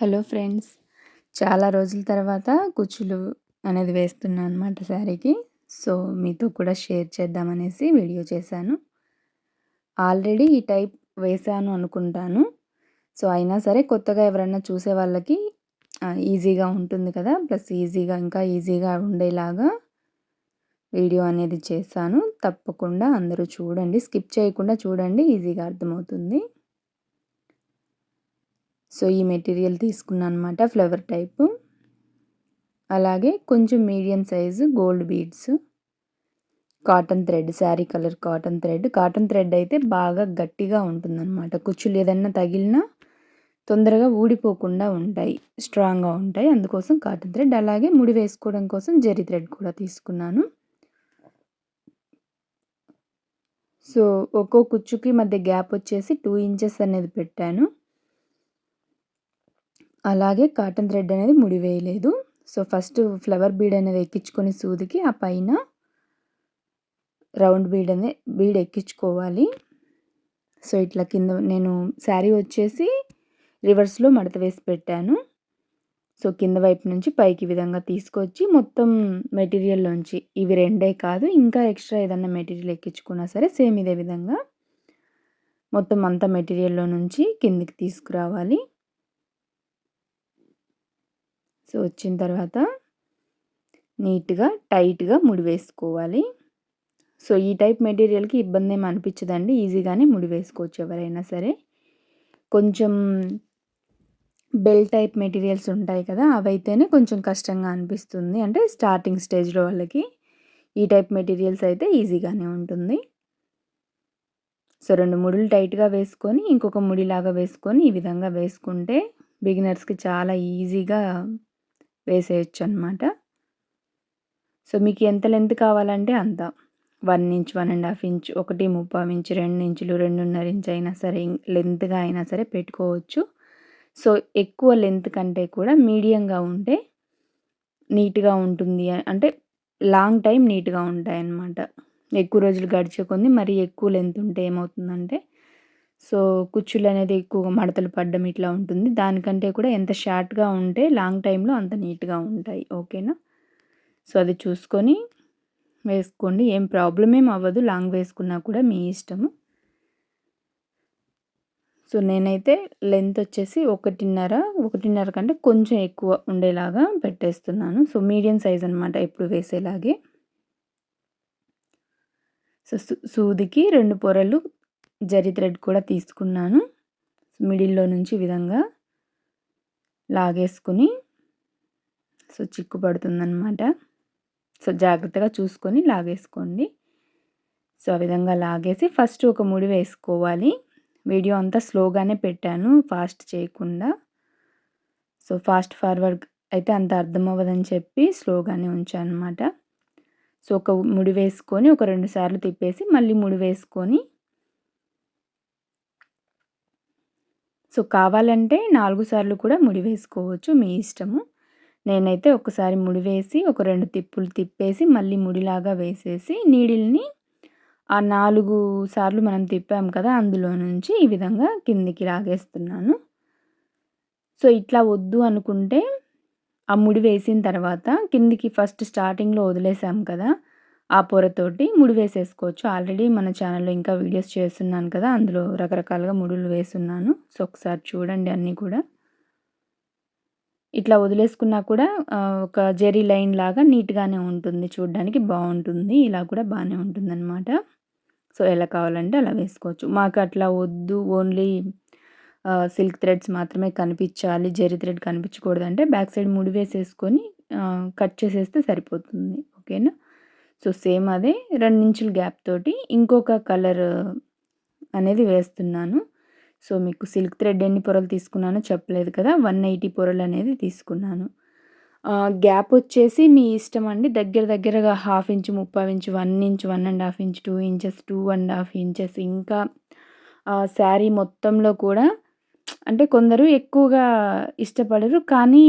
Hello friends. చాలా రోజుల తర్వాత కుచ్చులు అనేది వేస్తున్నా అనమాట శారీకి. సో, మీతో కూడా షేర్ చేద్దామనేసి వీడియో చేశాను. ఆల్రెడీ ఈ టైప్ వేశాను అనుకుంటాను. సో, అయినా సరే కొత్తగా ఎవరన్నా చూసే వాళ్ళకి ఈజీగా ఉంటుంది కదా! ప్లస్ ఇంకా ఈజీగా ఉండేలాగా వీడియో అనేది చేశాను. తప్పకుండా అందరూ చూడండి. స్కిప్ చేయకుండా చూడండి. ఈజీగా అర్థమవుతుంది. సో, ఈ మెటీరియల్ తీసుకున్నానన్నమాట ఫ్లవర్ టైపు. అలాగే కొంచెం medium size gold beads, cotton thread, sari colour cotton thread. Cotton thread అయితే బాగా గట్టిగా ఉంటుందన్నమాట. కుచ్చులు ఏదన్నా తగిలినా తొందరగా ఊడిపోకుండా ఉంటాయి, స్ట్రాంగ్‌గా ఉంటాయి. అందుకోసం కాటన్ థ్రెడ్. అలాగే ముడి వేసుకోవడం కోసం జరీ థ్రెడ్ కూడా తీసుకున్నాను. సో, ఒక్కో కుచ్చుకి మధ్య గ్యాప్ వచ్చేసి 2 ఇంచెస్ అనేది పెట్టాను. అలాగే కాటన్ థ్రెడ్ అనేది ముడి వేయలేదు. సో, ఫస్ట్ ఫ్లవర్ బీడ్ అనేది ఎక్కించుకొని సూదికి ఆ పైన రౌండ్ బీడ్ ఎక్కించుకోవాలి. సో, ఇట్లా కింద నేను శారీ వచ్చేసి రివర్స్‌లో మడత వేసి పెట్టాను. సో, కింద వైపు నుంచి పైకి విధంగా తీసుకొచ్చి మొత్తం మెటీరియల్‌లోంచి ఇవి రెండే కాదు, ఇంకా ఎక్స్ట్రా ఏదన్నా మెటీరియల్ ఎక్కించుకున్నా సరే సేమ్ ఇదే విధంగా మొత్తం అంతా మెటీరియల్‌లో నుంచి కిందికి తీసుకురావాలి. సో, వచ్చిన తర్వాత నీట్‌గా టైట్‌గా ముడి వేసుకోవాలి. సో, ఈ టైప్ మెటీరియల్‌కి ఇబ్బందేమి అనిపించదండి. ఈజీగానే ముడి వేసుకోవచ్చు ఎవరైనా సరే. కొంచెం బెల్ టైప్ మెటీరియల్స్ ఉంటాయి కదా! అవైతేనే కొంచెం కష్టంగా అనిపిస్తుంది. అంటే స్టార్టింగ్ స్టేజ్‌లో వాళ్ళకి. ఈ టైప్ మెటీరియల్స్ అయితే ఈజీగానే ఉంటుంది. సో, 2 ముడులు టైట్‌గా వేసుకొని, ఇంకొక ముడిలాగా వేసుకొని, ఈ విధంగా వేసుకుంటే బిగినర్స్‌కి చాలా ఈజీగా వేసేయొచ్చనమాట. సో, మీకు ఎంత లెంత్ కావాలంటే అంత. 1 ఇంచ్, 1½ ఇంచ్, 1 ఇంచ్, 2 ఇంచులు, 2½ ఇంచ్ అయినా సరే లెంత్‌గా అయినా సరే పెట్టుకోవచ్చు. సో, ఎక్కువ లెంత్ కంటే కూడా మీడియంగా ఉంటే నీట్‌గా ఉంటుంది. అంటే లాంగ్ టైమ్ నీట్‌గా ఉంటాయన్నమాట. ఎక్కువ రోజులు గడిచే కొద్దీ మరీ ఎక్కువ లెంత్ ఉంటే ఏమవుతుందంటే, సో, కుచ్చులనేది ఎక్కువగా మడతలు పడడం ఇట్లా ఉంటుంది. దానికంటే కూడా ఎంత షార్ట్‌గా ఉంటే లాంగ్ టైమ్‌లో అంత నీట్‌గా ఉంటాయి. ఓకేనా? సో, అది చూసుకొని వేసుకోండి. ఏం ప్రాబ్లమ్ ఏమి అవ్వదు లాంగ్ వేసుకున్నా కూడా మీ ఇష్టము. సో, నేనైతే లెంత్ వచ్చేసి 1.5 కంటే కొంచెం ఎక్కువ ఉండేలాగా పెట్టేస్తున్నాను. సో, మీడియం సైజ్ అనమాట ఎప్పుడు వేసేలాగే. సో, సూదికి 2 పొరలు జరీ థ్రెడ్ కూడా తీసుకున్నాను. మిడిల్‌లో నుంచి ఈ విధంగా లాగేసుకొని, సో, చిక్కు పడుతుందనమాట. సో, జాగ్రత్తగా చూసుకొని లాగేసుకోండి. సో, ఆ విధంగా లాగేసి ఫస్ట్ ఒక ముడి వేసుకోవాలి. వీడియో అంతా స్లోగానే పెట్టాను, ఫాస్ట్ చేయకుండా. సో, ఫాస్ట్ ఫార్వర్డ్ అయితే అంత అర్థమవ్వదని చెప్పి స్లోగానే ఉంచాననమాట. సో, ఒక ముడి వేసుకొని ఒక 2 సార్లు తిప్పేసి మళ్ళీ ముడి వేసుకొని, సో, కావాలంటే 4 సార్లు కూడా ముడి వేసుకోవచ్చు, మీ ఇష్టము. నేనైతే ఒకసారి ముడి వేసి ఒక 2 తిప్పులు తిప్పేసి మళ్ళీ ముడిలాగా వేసేసి నీడిల్‌ని ఆ 4 సార్లు మనం తిప్పాం కదా! అందులో నుంచి ఈ విధంగా కిందికి లాగేస్తున్నాను. సో, ఇట్లా వద్దు అనుకుంటే ఆ ముడి వేసిన తర్వాత కిందికి ఫస్ట్ స్టార్టింగ్‌లో వదిలేసాం కదా! ఆ పొరతోటి ముడి వేసేసుకోవచ్చు. ఆల్రెడీ మన ఛానల్‌లో ఇంకా వీడియోస్ చేస్తున్నాను కదా! అందులో రకరకాలుగా ముడులు వేసున్నాను. సో, ఒకసారి చూడండి అన్నీ కూడా. ఇట్లా వదిలేసుకున్నా కూడా ఒక జెరీ లైన్ లాగా నీట్‌గానే ఉంటుంది. చూడ్డానికి బావుంటుంది. ఇలా కూడా బానే ఉంటుందనమాట. సో, ఎలా కావాలంటే అలా వేసుకోవచ్చు. మాకు అట్లా వద్దు, ఓన్లీ సిల్క్ థ్రెడ్స్ మాత్రమే కనిపించాలి, జెరీ థ్రెడ్ కనిపించకూడదంటే బ్యాక్ సైడ్ ముడి వేసేసుకొని కట్ చేసేస్తే సరిపోతుంది. ఓకేనా? సో, సేమ్ అదే 2 ఇంచుల గ్యాప్ తోటి ఇంకొక కలర్ అనేది వేస్తున్నాను. సో, మీకు సిల్క్ థ్రెడ్ ఎన్ని పొరలు తీసుకున్నానో చెప్పలేదు కదా! 180 పొరలనేది తీసుకున్నాను. గ్యాప్ వచ్చేసి మీ ఇష్టం అండి. దగ్గరగా 1/2 inch, 1/4 inch, 1 inch, 1½ inch, 2 inches, 2½ inches, ఇంకా శారీ మొత్తంలో కూడా అంటే కొందరు ఎక్కువగా ఇష్టపడరు. కానీ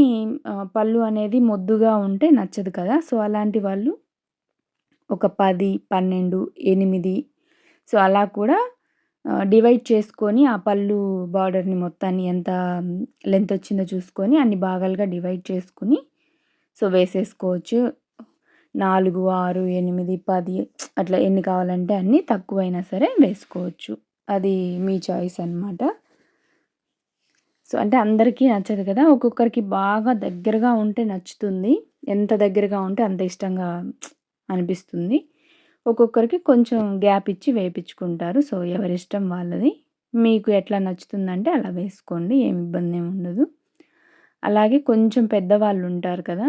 పళ్ళు అనేది మొద్దుగా ఉంటే నచ్చదు కదా! సో, అలాంటి వాళ్ళు ఒక 10, 12, 8, సో, అలా కూడా డివైడ్ చేసుకొని ఆ పళ్ళు బార్డర్‌ని మొత్తాన్ని ఎంత లెంత్ వచ్చిందో చూసుకొని అన్ని భాగాలుగా డివైడ్ చేసుకొని వేసేసుకోవచ్చు. 4, 6, 8, 10 అట్లా ఎన్ని కావాలంటే అన్ని తక్కువైనా సరే వేసుకోవచ్చు. అది మీ చాయిస్ అనమాట. అంటే అందరికీ నచ్చదు కదా! ఒక్కొక్కరికి బాగా దగ్గరగా ఉంటే నచ్చుతుంది. ఎంత దగ్గరగా ఉంటే అంత ఇష్టంగా అనిపిస్తుంది. ఒక్కొక్కరికి కొంచెం గ్యాప్ ఇచ్చి వేపించుకుంటారు. ఎవరిష్టం వాళ్ళది. మీకు ఎట్లా నచ్చుతుందంటే అలా వేసుకోండి. ఏమి ఇబ్బందేమి ఉండదు. అలాగే కొంచెం పెద్దవాళ్ళుంటారు కదా!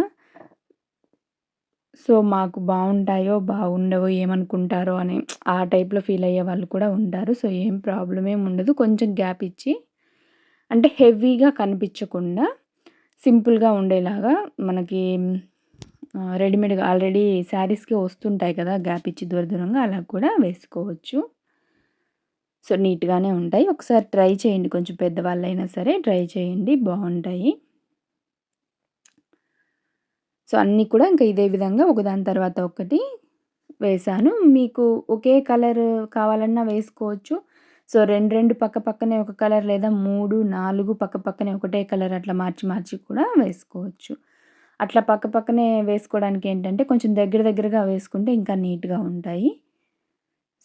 మాకు బావుంటాయో, బాగుండవో, ఏమనుకుంటారో అని ఆ టైప్‌లో ఫీల్ అయ్యే వాళ్ళు కూడా ఉంటారు. ఏం ప్రాబ్లమ్ ఏమి ఉండదు. కొంచెం గ్యాప్ ఇచ్చి అంటే హెవీగా కనిపించకుండా సింపుల్‌గా ఉండేలాగా మనకి రెడీమేడ్‌గా ఆల్రెడీ శారీస్‌కి వస్తుంటాయి కదా! గ్యాప్ ఇచ్చి దూర దూరంగా అలా కూడా వేసుకోవచ్చు. నీట్‌గానే ఉంటాయి. ఒకసారి ట్రై చేయండి. కొంచెం పెద్దవాళ్ళైనా సరే ట్రై చేయండి. బావుంటాయి. అన్నీ కూడా ఇంకా ఇదే విధంగా ఒకదాని తర్వాత ఒకటి వేశాను. మీకు ఒకే కలర్ కావాలన్నా వేసుకోవచ్చు. 2, 2 పక్క పక్కనే ఒక కలర్ లేదా 3, 4 పక్క పక్కనే ఒకటే కలర్ అట్లా మార్చి మార్చి కూడా వేసుకోవచ్చు. అట్లా పక్క పక్కనే వేసుకోవడానికి ఏంటంటే కొంచెం దగ్గర దగ్గరగా వేసుకుంటే ఇంకా నీట్‌గా ఉంటాయి.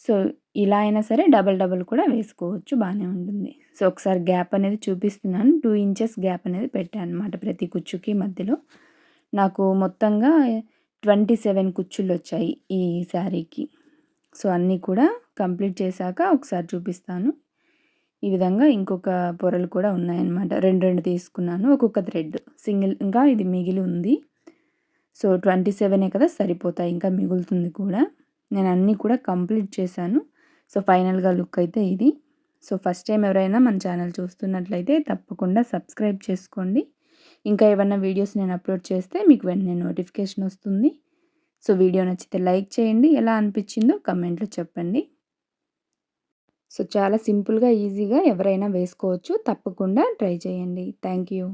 సో, ఇలా అయినా సరే డబల్ డబల్ కూడా వేసుకోవచ్చు. బానే ఉంటుంది. ఒకసారి గ్యాప్ అనేది చూపిస్తున్నాను. 2 ఇంచెస్ గ్యాప్ అనేది పెట్టానన్నమాట ప్రతి కుచ్చుకి మధ్యలో. నాకు మొత్తంగా 27 కుచ్చుళ్ళొచ్చాయి ఈ శారీకి. అన్నీ కూడా కంప్లీట్ చేశాక ఒకసారి చూపిస్తాను. ఈ విధంగా ఇంకొక పొరలు కూడా ఉన్నాయన్నమాట. 2, 2 తీసుకున్నాను. ఒక్కొక్క థ్రెడ్ సింగిల్ ఇంకా ఇది మిగిలి ఉంది. 27 కదా సరిపోతాయి. ఇంకా మిగులుతుంది కూడా. నేను అన్నీ కూడా కంప్లీట్ చేశాను. ఫైనల్‌గా లుక్ అయితే ఇది. ఫస్ట్ టైం ఎవరైనా మన ఛానల్ చూస్తున్నట్లయితే తప్పకుండా సబ్స్క్రైబ్ చేసుకోండి. ఇంకా ఏవన్నా వీడియోస్ నేను అప్లోడ్ చేస్తే మీకు వెంటనే నోటిఫికేషన్ వస్తుంది. వీడియో నచ్చితే లైక్ చేయండి. ఎలా అనిపించిందో కమెంట్‌లో చెప్పండి. చాలా సింపుల్‌గా, ఈజీగా ఎవరైనా వేసుకోవచ్చు. తప్పకుండా ట్రై చేయండి. Thank you.